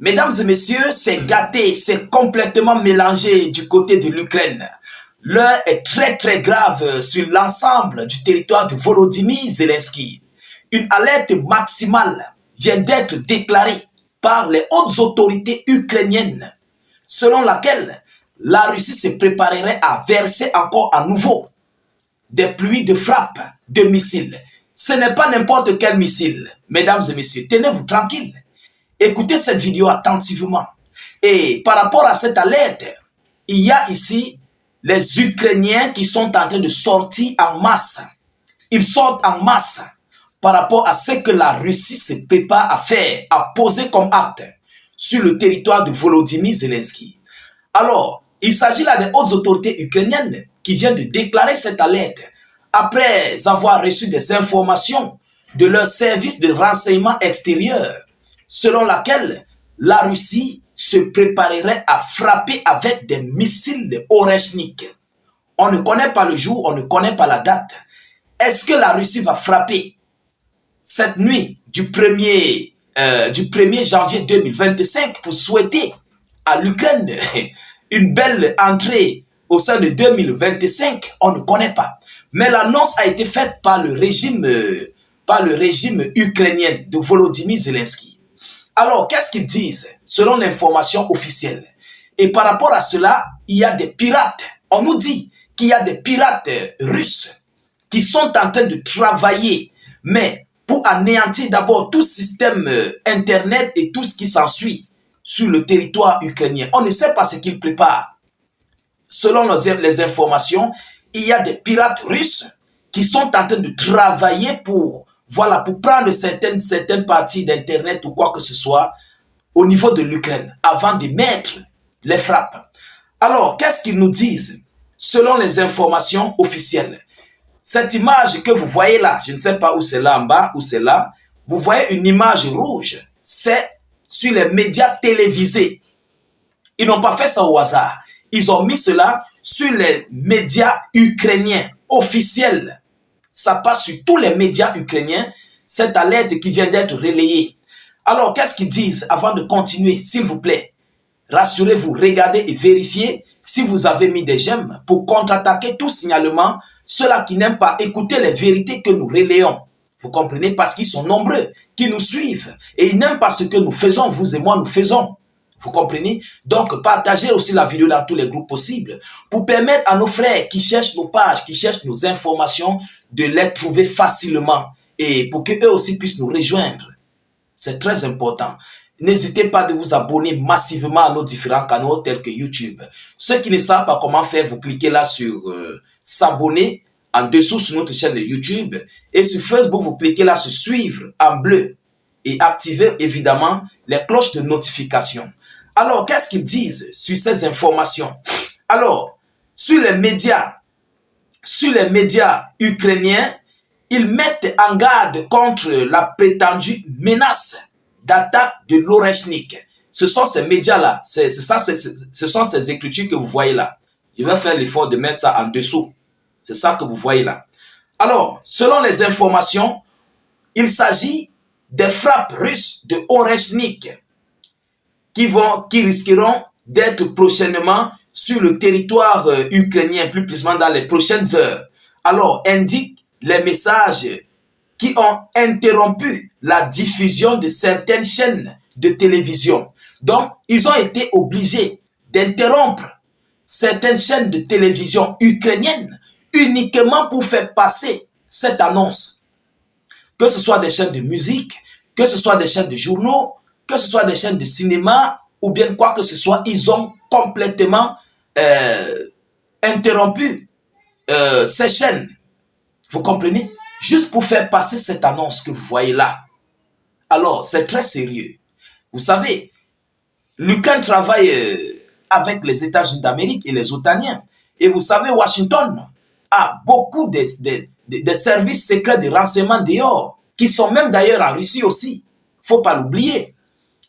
Mesdames et messieurs, c'est gâté, c'est complètement mélangé du côté de l'Ukraine. L'heure est très grave sur l'ensemble du territoire de Volodymyr Zelensky. Une alerte maximale vient d'être déclarée par les hautes autorités ukrainiennes, selon laquelle la Russie se préparerait à verser encore à nouveau des pluies de frappes de missiles. Ce n'est pas n'importe quel missile, mesdames et messieurs, tenez-vous tranquilles. Écoutez cette vidéo attentivement. Et par rapport à cette alerte, il y a ici les Ukrainiens qui sont en train de sortir en masse. Ils sortent en masse par rapport à ce que la Russie se prépare à faire, à poser comme acte sur le territoire de Volodymyr Zelensky. Alors, il s'agit là des hautes autorités ukrainiennes qui viennent de déclarer cette alerte après avoir reçu des informations de leur service de renseignement extérieur, selon laquelle la Russie se préparerait à frapper avec des missiles de Oreshnik. On ne connaît pas le jour, on ne connaît pas la date. Est-ce que la Russie va frapper cette nuit du 1er janvier 2025 pour souhaiter à l'Ukraine une belle entrée au sein de 2025? On ne connaît pas. Mais l'annonce a été faite par le régime ukrainien de Volodymyr Zelensky. Alors, qu'est-ce qu'ils disent selon l'information officielle? Et par rapport à cela, il y a des pirates. On nous dit qu'il y a des pirates russes qui sont en train de travailler, mais pour anéantir d'abord tout système Internet et tout ce qui s'ensuit sur le territoire ukrainien. On ne sait pas ce qu'ils préparent. Selon les informations, il y a des pirates russes qui sont en train de travailler pour prendre certaines parties d'Internet ou quoi que ce soit au niveau de l'Ukraine avant de mettre les frappes. Alors, qu'est-ce qu'ils nous disent selon les informations officielles? Cette image que vous voyez là, je ne sais pas où c'est là en bas, où c'est là, vous voyez une image rouge, c'est sur les médias télévisés. Ils n'ont pas fait ça au hasard. Ils ont mis cela sur les médias ukrainiens officiels. Ça passe sur tous les médias ukrainiens, cette alerte qui vient d'être relayée. Alors, qu'est-ce qu'ils disent avant de continuer, s'il vous plaît? Rassurez-vous, regardez et vérifiez si vous avez mis des j'aime pour contre-attaquer tout signalement, ceux-là qui n'aiment pas écouter les vérités que nous relayons. Vous comprenez? Parce qu'ils sont nombreux, qui nous suivent. Et ils n'aiment pas ce que nous faisons, vous et moi, nous faisons. Vous comprenez? Donc, partagez aussi la vidéo dans tous les groupes possibles pour permettre à nos frères qui cherchent nos pages, qui cherchent nos informations, de les trouver facilement et pour qu'eux aussi puissent nous rejoindre. C'est très important. N'hésitez pas de vous abonner massivement à nos différents canaux tels que YouTube. Ceux qui ne savent pas comment faire, vous cliquez là sur s'abonner en dessous sur notre chaîne de YouTube. Et sur Facebook, vous cliquez là sur suivre en bleu et activez évidemment les cloches de notification. Alors, qu'est-ce qu'ils disent sur ces informations? Alors, sur les médias ukrainiens, ils mettent en garde contre la prétendue menace d'attaque de l'Oreshnik. Ce sont ces médias-là, ce sont ces écritures que vous voyez là. Je vais faire l'effort de mettre ça en dessous. C'est ça que vous voyez là. Alors, selon les informations, il s'agit des frappes russes de Oreshnik qui risqueront d'être prochainement sur le territoire ukrainien, plus précisément dans les prochaines heures. Alors, indique les messages qui ont interrompu la diffusion de certaines chaînes de télévision. Donc, ils ont été obligés d'interrompre certaines chaînes de télévision ukrainiennes uniquement pour faire passer cette annonce. Que ce soit des chaînes de musique, que ce soit des chaînes de journaux, que ce soit des chaînes de cinéma ou bien quoi que ce soit, ils ont complètement interrompu ces chaînes. Vous comprenez? Juste pour faire passer cette annonce que vous voyez là. Alors, c'est très sérieux. Vous savez, l'Ukraine travaille avec les États-Unis d'Amérique et les Otaniens. Et vous savez, Washington a beaucoup de services secrets de renseignement dehors, qui sont même d'ailleurs en Russie aussi. Il ne faut pas l'oublier.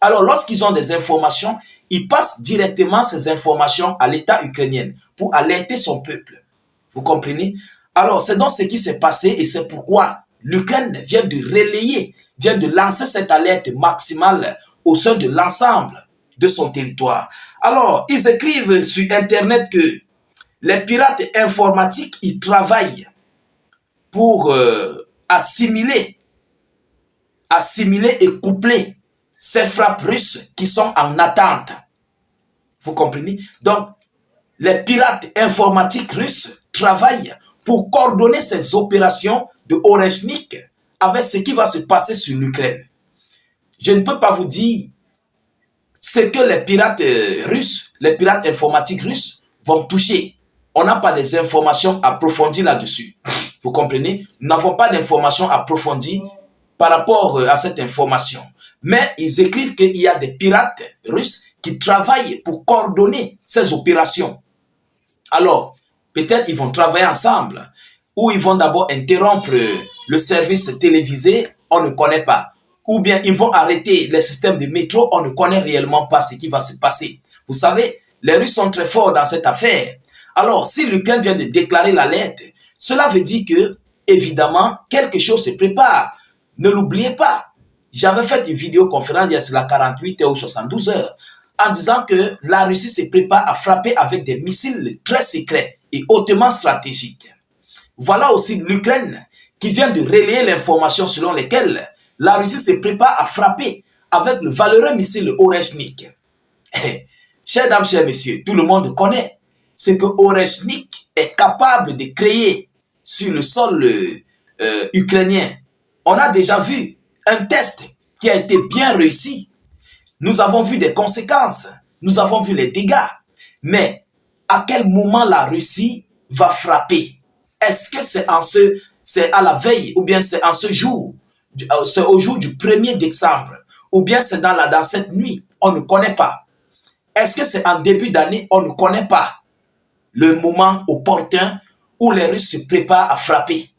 Alors, lorsqu'ils ont des informations, ils passent directement ces informations à l'État ukrainien pour alerter son peuple. Vous comprenez? Alors, c'est donc ce qui s'est passé et c'est pourquoi l'Ukraine vient de relayer, vient de lancer cette alerte maximale au sein de l'ensemble de son territoire. Alors, ils écrivent sur Internet que les pirates informatiques, ils travaillent pour assimiler et coupler ces frappes russes qui sont en attente. Vous comprenez? Donc, les pirates informatiques russes travaillent pour coordonner ces opérations de Oreshnik avec ce qui va se passer sur l'Ukraine. Je ne peux pas vous dire ce que les pirates russes, les pirates informatiques russes vont toucher. On n'a pas des informations approfondies là-dessus. Vous comprenez? Nous n'avons pas d'informations approfondies par rapport à cette information. Mais ils écrivent qu'il y a des pirates russes qui travaillent pour coordonner ces opérations. Alors, peut-être ils vont travailler ensemble, ou ils vont d'abord interrompre le service télévisé, on ne connaît pas. Ou bien ils vont arrêter les systèmes de métro, on ne connaît réellement pas ce qui va se passer. Vous savez, les Russes sont très forts dans cette affaire. Alors, si l'Ukraine vient de déclarer l'alerte, cela veut dire que, évidemment, quelque chose se prépare. Ne l'oubliez pas. J'avais fait une vidéoconférence il y a cela 48 heures ou 72 heures en disant que la Russie se prépare à frapper avec des missiles très secrets et hautement stratégiques. Voilà aussi l'Ukraine qui vient de relayer l'information selon laquelle la Russie se prépare à frapper avec le valeureux missile Oreshnik. Chers dames, chers messieurs, tout le monde connaît ce que Oreshnik est capable de créer sur le sol ukrainien. On a déjà vu un test qui a été bien réussi. Nous avons vu des conséquences, nous avons vu les dégâts. Mais à quel moment la Russie va frapper? Est-ce que c'est à la veille ou bien c'est en ce jour, c'est au jour du 1er décembre ou bien c'est dans cette nuit? On ne connaît pas. Est-ce que c'est en début d'année? On ne connaît pas le moment opportun où les Russes se préparent à frapper.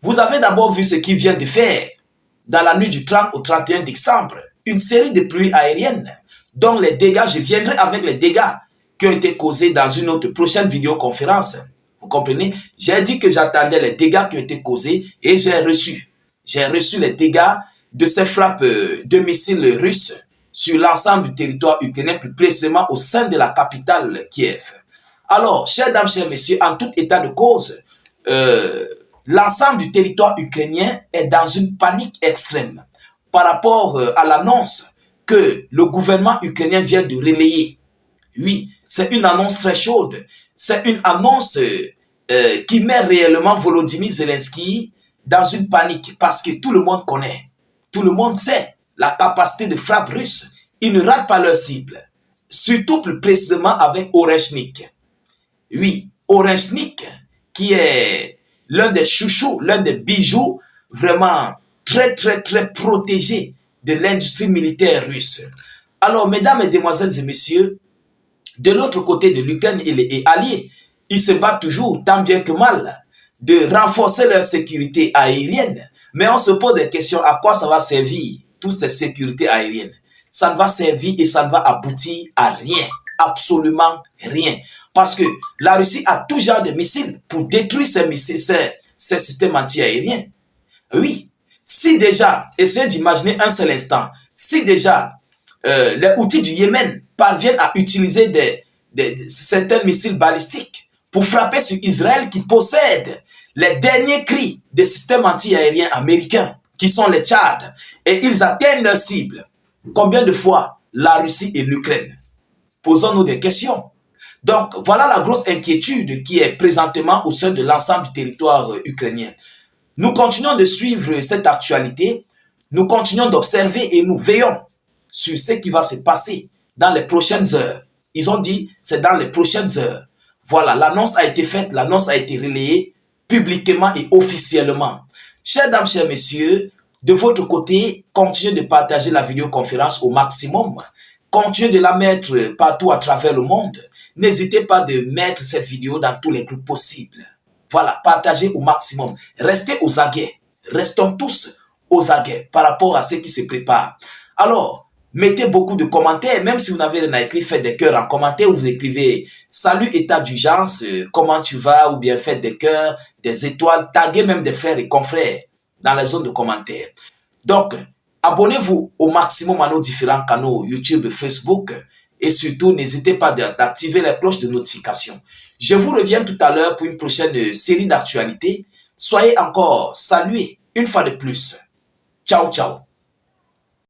Vous avez d'abord vu ce qu'ils viennent de faire dans la nuit du 30 au 31 décembre, une série de pluies aériennes dont les dégâts, je viendrai avec les dégâts qui ont été causés dans une autre prochaine vidéoconférence. Vous comprenez? J'ai dit que j'attendais les dégâts qui ont été causés et j'ai reçu les dégâts de ces frappes de missiles russes sur l'ensemble du territoire ukrainien, plus précisément au sein de la capitale Kiev. Alors, chers dames, chers messieurs, en tout état de cause, l'ensemble du territoire ukrainien est dans une panique extrême par rapport à l'annonce que le gouvernement ukrainien vient de relayer. Oui, c'est une annonce très chaude. C'est une annonce qui met réellement Volodymyr Zelensky dans une panique parce que tout le monde connaît, tout le monde sait la capacité de frappe russe. Ils ne ratent pas leur cible, surtout plus précisément avec Oreshnik. Oui, Oreshnik qui est l'un des chouchous, l'un des bijoux vraiment très protégés de l'industrie militaire russe. Alors, mesdames, mesdemoiselles et messieurs, de l'autre côté de l'Ukraine et les alliés, ils se battent toujours, tant bien que mal, de renforcer leur sécurité aérienne. Mais on se pose des questions, à quoi ça va servir, toutes ces sécurités aériennes? Ça ne va servir et ça ne va aboutir à rien, absolument rien. Parce que la Russie a tout genre de missiles pour détruire ces missiles, ces systèmes anti-aériens. Oui, si déjà, essayez d'imaginer un seul instant, si déjà les outils du Yémen parviennent à utiliser certains missiles balistiques pour frapper sur Israël qui possède les derniers cris des systèmes anti-aériens américains, qui sont les Tchad, et ils atteignent leur cible. Combien de fois la Russie et l'Ukraine? Posons-nous des questions. Donc, voilà la grosse inquiétude qui est présentement au sein de l'ensemble du territoire ukrainien. Nous continuons de suivre cette actualité, nous continuons d'observer et nous veillons sur ce qui va se passer dans les prochaines heures. Ils ont dit, c'est dans les prochaines heures. Voilà, l'annonce a été faite, l'annonce a été relayée publiquement et officiellement. Chers dames, chers messieurs, de votre côté, continuez de partager la vidéoconférence au maximum. Continuez de la mettre partout à travers le monde. N'hésitez pas de mettre cette vidéo dans tous les groupes possibles. Voilà, partagez au maximum. Restez aux aguets. Restons tous aux aguets par rapport à ce qui se prépare. Alors, mettez beaucoup de commentaires. Même si vous n'avez rien à écrire, faites des cœurs en commentaire. Vous écrivez « Salut état d'urgence, comment tu vas ?» ou bien faites des cœurs, des étoiles. Taguez même des frères et confrères dans la zone de commentaires. Donc, Abonnez-vous au maximum à nos différents canaux YouTube et Facebook. Et surtout, n'hésitez pas d'activer la cloche de notification. Je vous reviens tout à l'heure pour une prochaine série d'actualités. Soyez encore salués une fois de plus. Ciao, ciao.